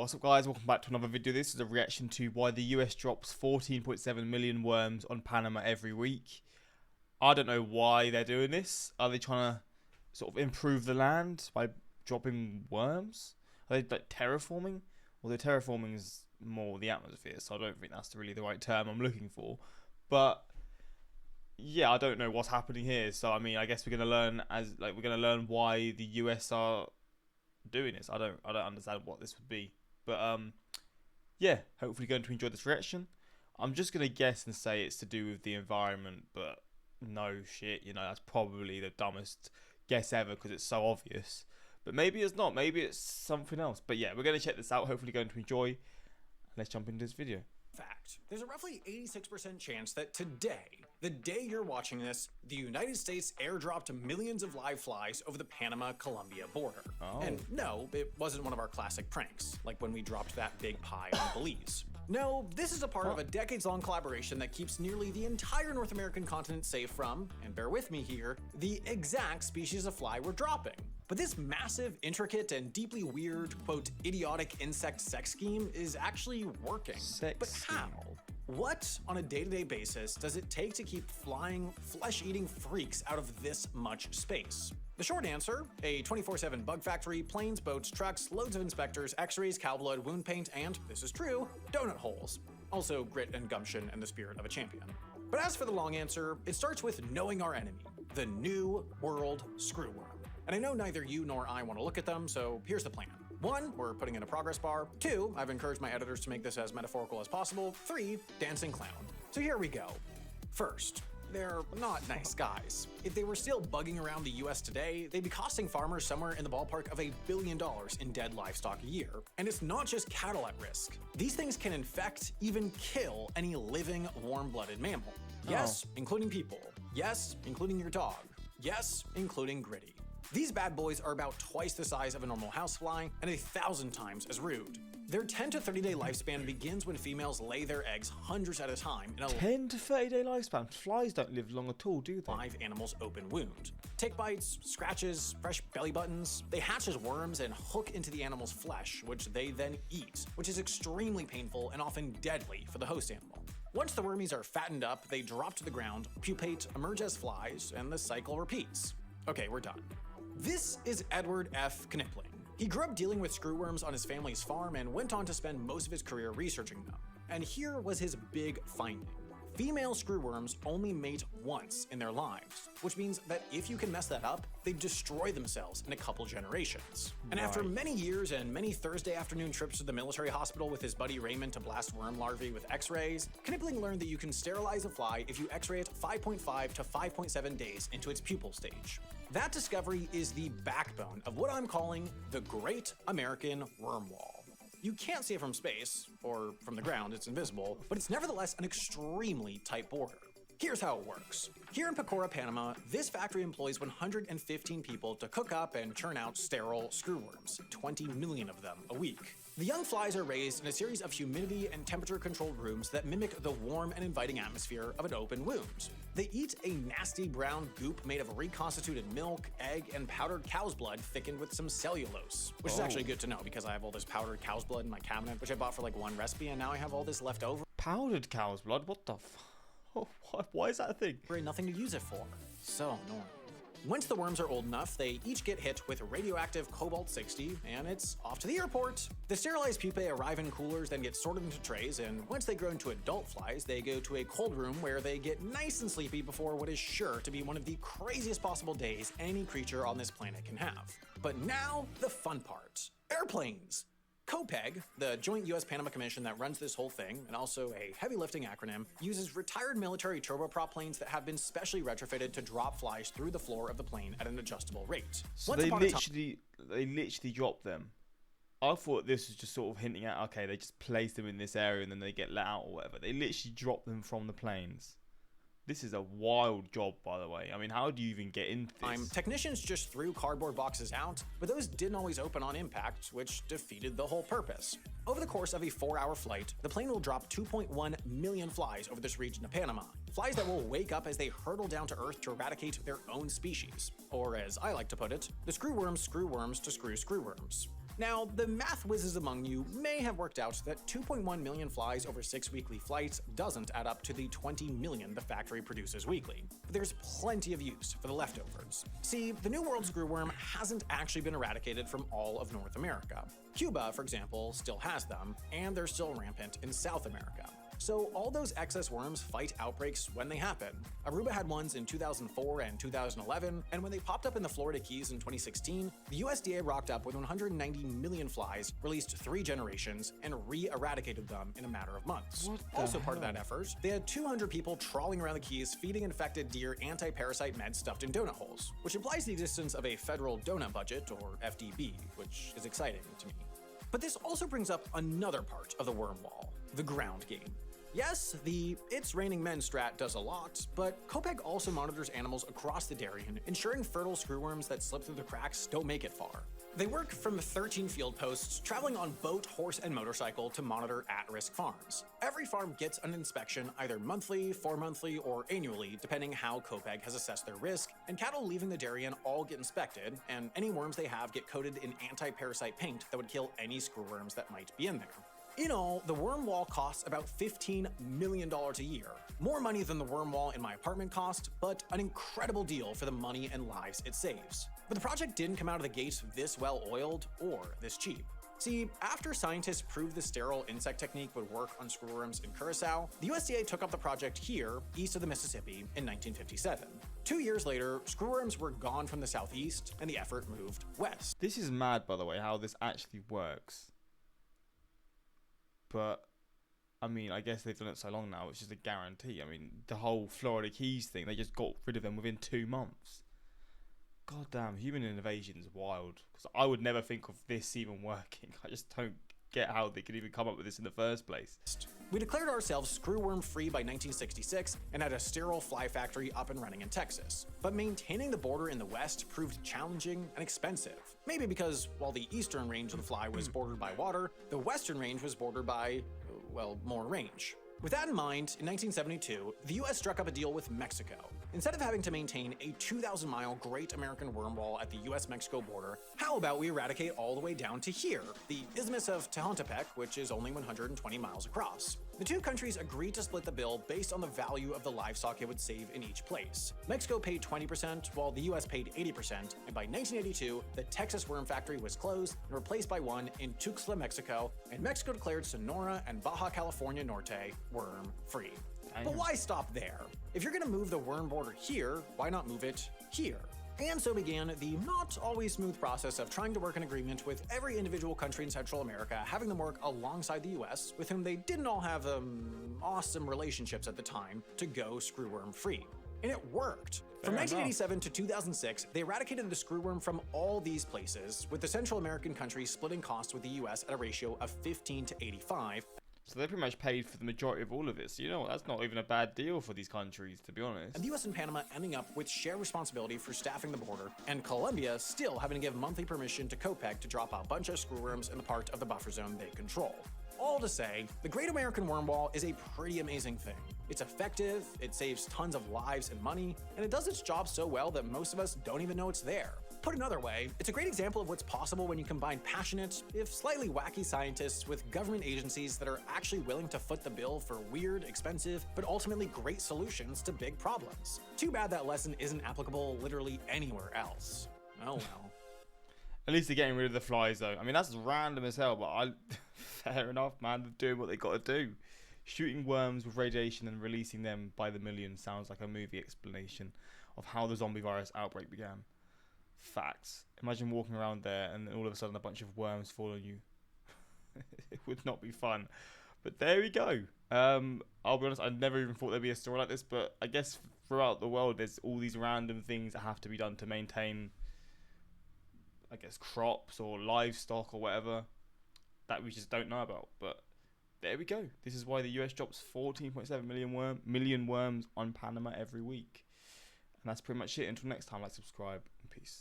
What's up guys, welcome back to another video. This is a reaction to why the US drops 14.7 million worms on Panama every week. I don't know why they're doing this. Are they trying to sort of improve the land by dropping worms? Are they like terraforming? Although terraforming is more the atmosphere, so I don't think that's really the right term I'm looking for. But yeah, I don't know what's happening here. So I mean, I guess we're gonna learn why the US are doing this. I don't understand what this would be. But yeah, hopefully going to enjoy this reaction. I'm just gonna guess and say it's to do with the environment, but no shit, you know, that's probably the dumbest guess ever because it's so obvious. But maybe it's not, maybe it's something else. But yeah, we're gonna check this out, hopefully going to enjoy. Let's jump into this video. Fact. There's a roughly 86% chance that today, the day you're watching this, the United States airdropped millions of live flies over the Panama-Colombia border. Oh. And no, it wasn't one of our classic pranks, like when we dropped that big pie on Belize. No, this is a part of a decades-long collaboration that keeps nearly the entire North American continent safe from, and bear with me here, the exact species of fly we're dropping. But this massive, intricate, and deeply weird, quote, idiotic insect sex scheme is actually working. But how? What, on a day-to-day basis, does it take to keep flying, flesh-eating freaks out of this much space? The short answer, a 24/7 bug factory, planes, boats, trucks, loads of inspectors, x-rays, cow blood, wound paint, and, this is true, donut holes. Also grit and gumption and the spirit of a champion. But as for the long answer, it starts with knowing our enemy, the New World Screwworm. And I know neither you nor I want to look at them, so here's the plan. 1, we're putting in a progress bar. 2, I've encouraged my editors to make this as metaphorical as possible. 3, dancing clown. So here we go. First, they're not nice guys. If they were still bugging around the US today, they'd be costing farmers somewhere in the ballpark of $1 billion in dead livestock a year. And it's not just cattle at risk. These things can infect, even kill, any living, warm-blooded mammal. Yes, including people. Yes, including your dog. Yes, including Gritty. These bad boys are about twice the size of a normal housefly and 1,000 times as rude. Their 10 to 30 day lifespan begins when females lay their eggs hundreds at a time in a 10 to 30 day lifespan. Flies don't live long at all, do they? Live animal's open wound. Tick bites, scratches, fresh belly buttons. They hatch as worms and hook into the animal's flesh, which they then eat, which is extremely painful and often deadly for the host animal. Once the wormies are fattened up, they drop to the ground, pupate, emerge as flies, and the cycle repeats. Okay, we're done. This is Edward F. Knipling. He grew up dealing with screwworms on his family's farm and went on to spend most of his career researching them. And here was his big finding. Female screwworms only mate once in their lives, which means that if you can mess that up, they destroy themselves in a couple generations. And after many years and many Thursday afternoon trips to the military hospital with his buddy Raymond to blast worm larvae with x-rays, Knipling learned that you can sterilize a fly if you x-ray it 5.5 to 5.7 days into its pupal stage. That discovery is the backbone of what I'm calling the Great American Worm Wall. You can't see it from space, or from the ground, it's invisible, but it's nevertheless an extremely tight border. Here's how it works. Here in Pecora, Panama, this factory employs 115 people to cook up and churn out sterile screwworms, 20 million of them a week. The young flies are raised in a series of humidity and temperature-controlled rooms that mimic the warm and inviting atmosphere of an open wound. They eat a nasty brown goop made of reconstituted milk, egg, and powdered cow's blood thickened with some cellulose, which is actually good to know because I have all this powdered cow's blood in my cabinet, which I bought for like one recipe, and now I have all this left over. Powdered cow's blood? What the why is that a thing? Nothing to use it for. So annoying. Once the worms are old enough, they each get hit with radioactive cobalt-60, and it's off to the airport. The sterilized pupae arrive in coolers, then get sorted into trays, and once they grow into adult flies, they go to a cold room where they get nice and sleepy before what is sure to be one of the craziest possible days any creature on this planet can have. But now, the fun part. Airplanes! COPEG, the Joint US-Panama Commission that runs this whole thing, and also a heavy lifting acronym, uses retired military turboprop planes that have been specially retrofitted to drop flies through the floor of the plane at an adjustable rate. So they literally drop them. I thought this was just sort of hinting at, okay, they just place them in this area and then they get let out or whatever. They literally drop them from the planes. This is a wild job, by the way. I mean, how do you even get into this? Technicians just threw cardboard boxes out, but those didn't always open on impact, which defeated the whole purpose. Over the course of a 4-hour flight, the plane will drop 2.1 million flies over this region of Panama. Flies that will wake up as they hurtle down to Earth to eradicate their own species. Or as I like to put it, the screwworms screw worms to screw screwworms. Now, the math whizzes among you may have worked out that 2.1 million flies over 6 weekly flights doesn't add up to the 20 million the factory produces weekly. But there's plenty of use for the leftovers. See, the New World screwworm hasn't actually been eradicated from all of North America. Cuba, for example, still has them, and they're still rampant in South America. So all those excess worms fight outbreaks when they happen. Aruba had ones in 2004 and 2011, and when they popped up in the Florida Keys in 2016, the USDA rocked up with 190 million flies, released 3 generations, and re-eradicated them in a matter of months. Also part of that effort, they had 200 people trawling around the Keys feeding infected deer anti-parasite meds stuffed in donut holes, which implies the existence of a federal donut budget, or FDB, which is exciting to me. But this also brings up another part of the worm wall, the ground game. Yes, the "it's raining men" strat does a lot, but COPEG also monitors animals across the Darien, ensuring fertile screwworms that slip through the cracks don't make it far. They work from 13 field posts, traveling on boat, horse, and motorcycle to monitor at-risk farms. Every farm gets an inspection either monthly, 4-monthly, or annually, depending how COPEG has assessed their risk, and cattle leaving the Darien all get inspected, and any worms they have get coated in anti-parasite paint that would kill any screwworms that might be in there. In all, the worm wall costs about $15 million a year. More money than the worm wall in my apartment cost, but an incredible deal for the money and lives it saves. But the project didn't come out of the gate this well oiled or this cheap. See, after scientists proved the sterile insect technique would work on screwworms in Curacao, the USDA took up the project here, east of the Mississippi, in 1957. 2 years later, screwworms were gone from the southeast, and the effort moved west. This is mad, by the way, how this actually works. But, I mean, I guess they've done it so long now, it's just a guarantee. I mean, the whole Florida Keys thing, they just got rid of them within 2 months. God damn, human innovation is wild. Because I would never think of this even working. I just don't get how they could even come up with this in the first place. We declared ourselves screwworm free by 1966 and had a sterile fly factory up and running in Texas. But maintaining the border in the west proved challenging and expensive. Maybe because while the eastern range of the fly was bordered by water, the western range was bordered by, well, more range. With that in mind, in 1972, the US struck up a deal with Mexico. Instead of having to maintain a 2,000-mile Great American Worm Wall at the US-Mexico border, how about we eradicate all the way down to here, the Isthmus of Tehuantepec, which is only 120 miles across. The two countries agreed to split the bill based on the value of the livestock it would save in each place. Mexico paid 20%, while the US paid 80%, and by 1982, the Texas worm factory was closed and replaced by one in Tuxtla, Mexico, and Mexico declared Sonora and Baja California Norte worm-free. But why stop there? If you're gonna move the worm border here, why not move it here? And so began the not always smooth process of trying to work an agreement with every individual country in Central America, having them work alongside the US, with whom they didn't all have awesome relationships at the time, to go screwworm free. And it worked. From 1987 to 2006, they eradicated the screwworm from all these places, with the Central American countries splitting costs with the US at a ratio of 15 to 85. So they pretty much paid for the majority of all of it. So you know what, that's not even a bad deal for these countries, to be honest. And the US and Panama ending up with shared responsibility for staffing the border, and Colombia still having to give monthly permission to COPEG to drop a bunch of screwworms in the part of the buffer zone they control. All to say, the Great American Worm Wall is a pretty amazing thing. It's effective, it saves tons of lives and money, and it does its job so well that most of us don't even know it's there. Put another way, it's a great example of what's possible when you combine passionate, if slightly wacky scientists with government agencies that are actually willing to foot the bill for weird, expensive, but ultimately great solutions to big problems. Too bad that lesson isn't applicable literally anywhere else. Oh well. At least they're getting rid of the flies, though. I mean, that's random as hell, but fair enough, man. They're doing what they got to do. Shooting worms with radiation and releasing them by the millions sounds like a movie explanation of how the zombie virus outbreak began. Facts. Imagine walking around there and then all of a sudden a bunch of worms fall on you. It would not be fun. But there we go. I'll be honest, I never even thought there'd be a story like this, but I guess throughout the world there's all these random things that have to be done to maintain, I guess, crops or livestock or whatever that we just don't know about. But there we go. This is why the US drops 14.7 million worms on Panama every week. And that's pretty much it. Until next time, like, subscribe, and peace.